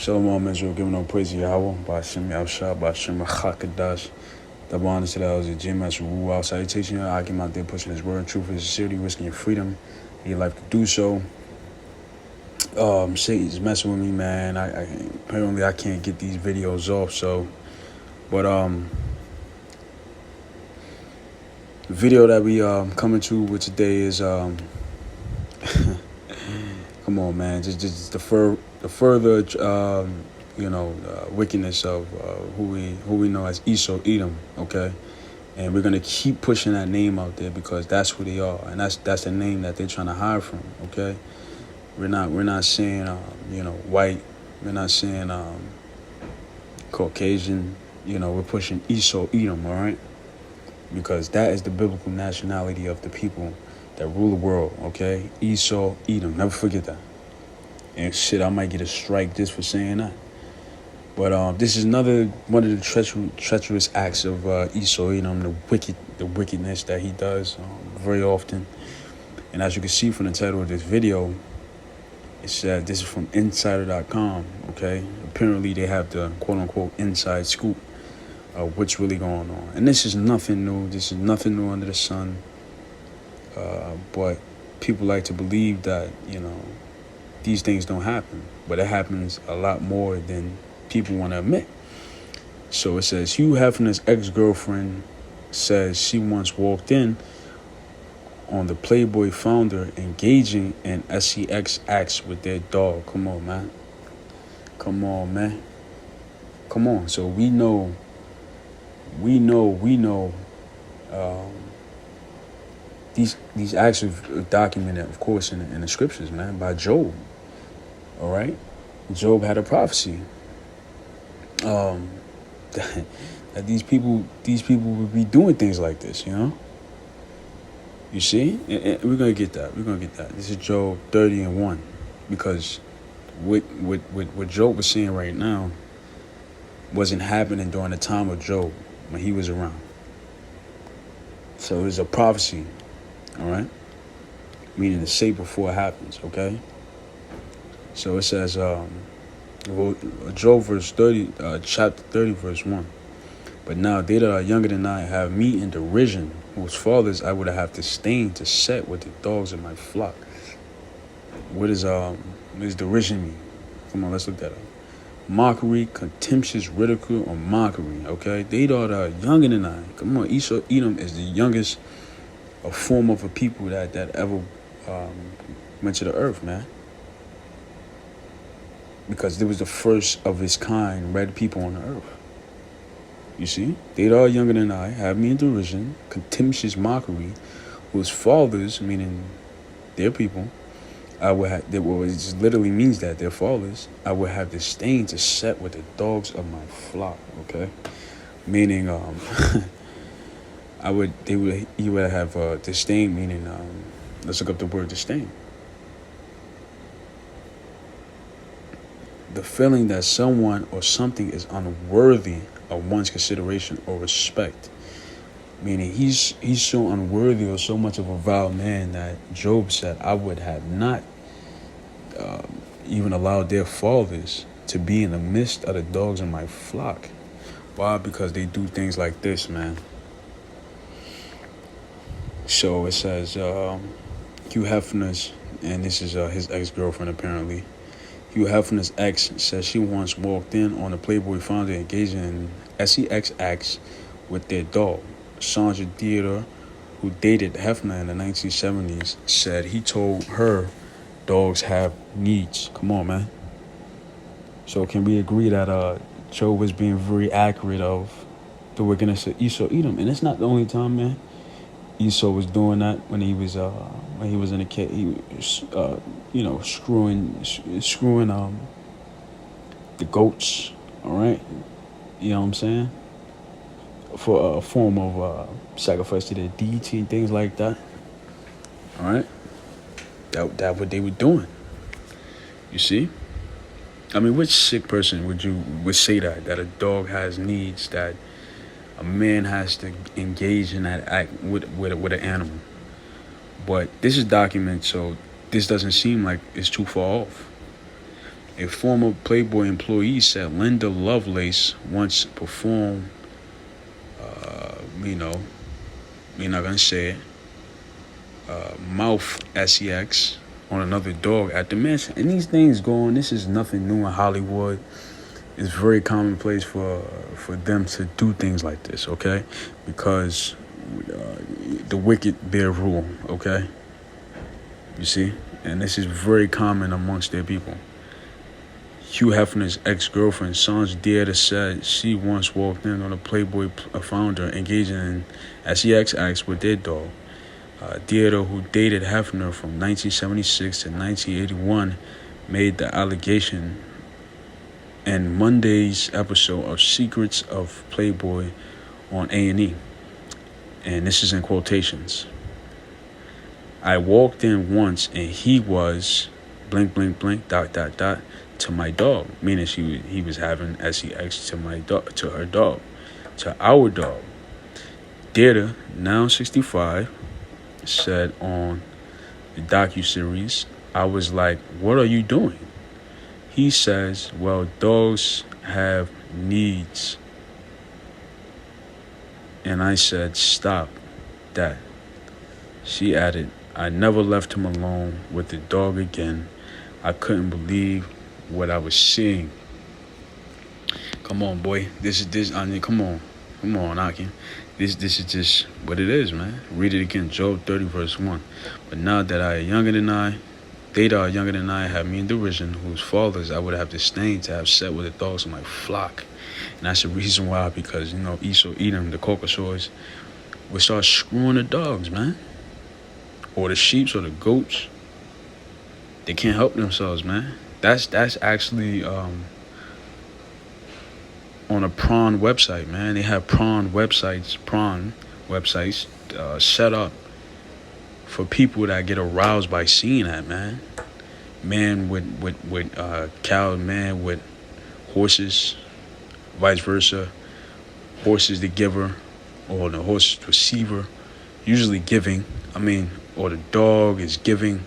Shalom Israel, giving all praise to Yahweh, Ba'ashem Yahushua, Ba'ashem Chakadash, the bond is the Jim as Wu out salutation. I came out there pushing his word and truth, his sincerity, risking your freedom, your life to do so. Satan's messing with me, man. I apparently I can't get these videos off, but the video that we coming to with today is come on, man, just the further wickedness of who we know as Esau Edom, okay? And we're gonna keep pushing that name out there because that's who they are, and that's the name that they're trying to hide from, okay? We're not saying white, we're not saying Caucasian, we're pushing Esau Edom, all right? Because that is the biblical nationality of the people that rule the world, okay? Esau Edom, never forget that. And shit, I might get a strike just for saying that. But this is another one of the treacherous acts of Esau Edom, the wickedness that he does very often. And as you can see from the title of this video, it said this is from Insider.com. Okay, apparently they have the quote-unquote inside scoop of what's really going on. And this is nothing new. This is nothing new under the sun. But people like to believe that these things don't happen, but it happens a lot more than people want to admit. So it says Hugh Hefner's ex-girlfriend says she once walked in on the Playboy founder engaging in sex acts with their dog. Come on, man. Come on, man. Come on. So we know. These acts are documented, of course, in the scriptures, man, by Job. All right, Job had a prophecy that these people would be doing things like this, You see, and we're gonna get that. This is Job 30:1, because what Job was saying right now wasn't happening during the time of Job when he was around. So it was a prophecy, all right, meaning to say before it happens. Okay. So it says, Job verse 30, chapter 30, verse 1. But now they that are younger than I have me in derision, whose fathers I would have disdain to set with the dogs of my flock. What does derision mean? Come on, let's look that up. Mockery, contemptuous ridicule, or mockery. Okay, they that are younger than I. Come on, Esau Edom is the youngest form of a people that ever went to the earth, man. Because there was the first of his kind red people on the earth. You see? They that are younger than I have me in derision, contemptuous mockery, whose fathers, meaning their people, I would have, it literally means that their fathers, I would have disdain to set with the dogs of my flock, okay? Meaning, he would have disdain, meaning, let's look up the word disdain. The feeling that someone or something is unworthy of one's consideration or respect. Meaning he's so unworthy or so much of a vile man that Job said, I would have not even allowed their fathers to be in the midst of the dogs in my flock. Why? Because they do things like this, man. So it says, Hugh Hefner's, and this is his ex-girlfriend apparently. Hugh Hefner's ex says she once walked in on a Playboy founder engaging in sex acts with their dog. Sandra Theodore, who dated Hefner in the 1970s, said he told her dogs have needs. Come on, man. So can we agree that Job was being very accurate of the wickedness of Esau Edom? And it's not the only time, man. Esau was doing that when he was in a cave. He was, screwing the goats. All right, you know what I'm saying? For a form of sacrifice to the deity and things like that. All right, that what they were doing. You see? I mean, which sick person would say that a dog has needs, that a man has to engage in that act with an animal? But this is documented, so this doesn't seem like it's too far off. A former Playboy employee said Linda Lovelace once performed, you know, we're not gonna say it, mouth sex on another dog at the mansion. And these things go on. This is nothing new in Hollywood. It's very commonplace for them to do things like this, okay? Because the wicked bear rule, okay? You see? And this is very common amongst their people. Hugh Hefner's ex-girlfriend, Sanj Dieter, said she once walked in on a Playboy founder engaging in sex acts with their dog. Dieter, who dated Hefner from 1976 to 1981, made the allegation in Monday's episode of Secrets of Playboy on A&E. And this is in quotations. I walked in once and he was blink, blink, blink, dot, dot, dot, to my dog, meaning he was having sex to my dog, to her dog, to our dog. Dieter, now 65, said on the docuseries, I was like, what are you doing? He says, well, dogs have needs. And I said, stop that. She added, I never left him alone with the dog again. I couldn't believe what I was seeing. Come on, boy. Come on, Akin. This is just what it is, man. Read it again, Job 30, verse 1. But now that they that are younger than I, have me in derision, whose fathers I would have disdained to have set with the dogs of my flock. And that's the reason why, because, Esau, Edom, the Caucasoids, would start screwing the dogs, man. Or the sheeps or the goats. They can't help themselves, man. That's actually on a prawn website, man. They have prawn websites set up for people that get aroused by seeing that, man. Man with cow, man with horses, vice versa. Horse is the giver, or the horse is receiver. Usually giving. Or the dog is giving,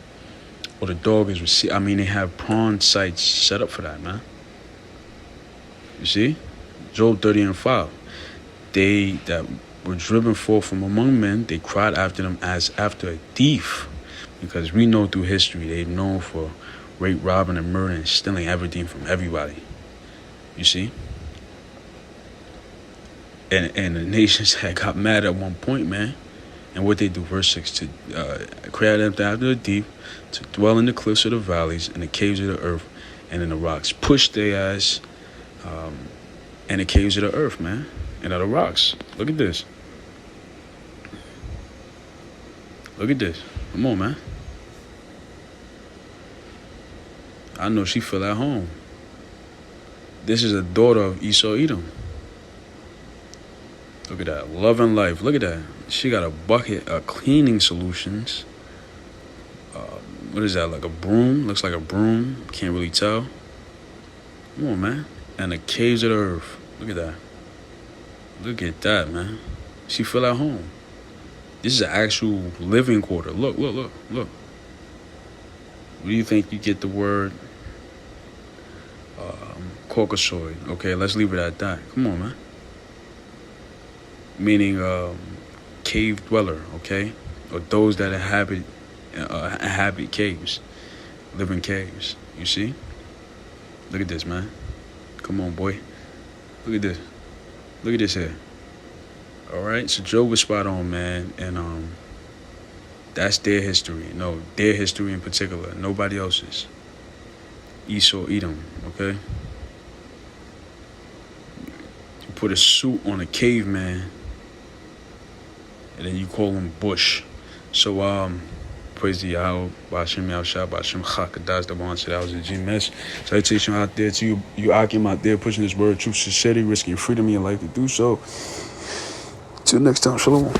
or the dog is receiving. They have prawn sites set up for that, man. You see? Job 30 and 5. They that were driven forth from among men, they cried after them as after a thief. Because we know through history, they're known for rape, robbing, and murder, and stealing everything from everybody. You see? And the nations had got mad at one point, man. And what they do, verse 6, to create them after the deep, to dwell in the cliffs of the valleys, in the caves of the earth, and in the rocks. Push their ass in the caves of the earth, man, and of the rocks. Look at this. Look at this. Come on, man. I know she feel at home. This is a daughter of Esau, Edom. Look at that. Love and life. Look at that. She got a bucket of cleaning solutions. What is that? Like a broom? Looks like a broom. Can't really tell. Come on, man. And the caves of the earth. Look at that. Look at that, man. She feel at home. This is an actual living quarter. Look. What do you think you get the word Caucasoid? Okay, let's leave it at that. Come on, man. Meaning cave dweller, okay? Or those that inhabit caves, live in caves. You see? Look at this, man. Come on, boy. Look at this. Look at this here. All right? So Job was spot on, man. And that's their history. No, their history in particular. Nobody else's. Esau, Edom, okay? You put a suit on a caveman, and then you call him Bush. So, praise the Yahweh, Ba'ashem Yahushua, Ba'ashem Chakadas, the one said that was a G-mess. Salutation out there to you Akim out there pushing this word, truth, sincerity, risking your freedom and your life to do so. Till next time, shalom.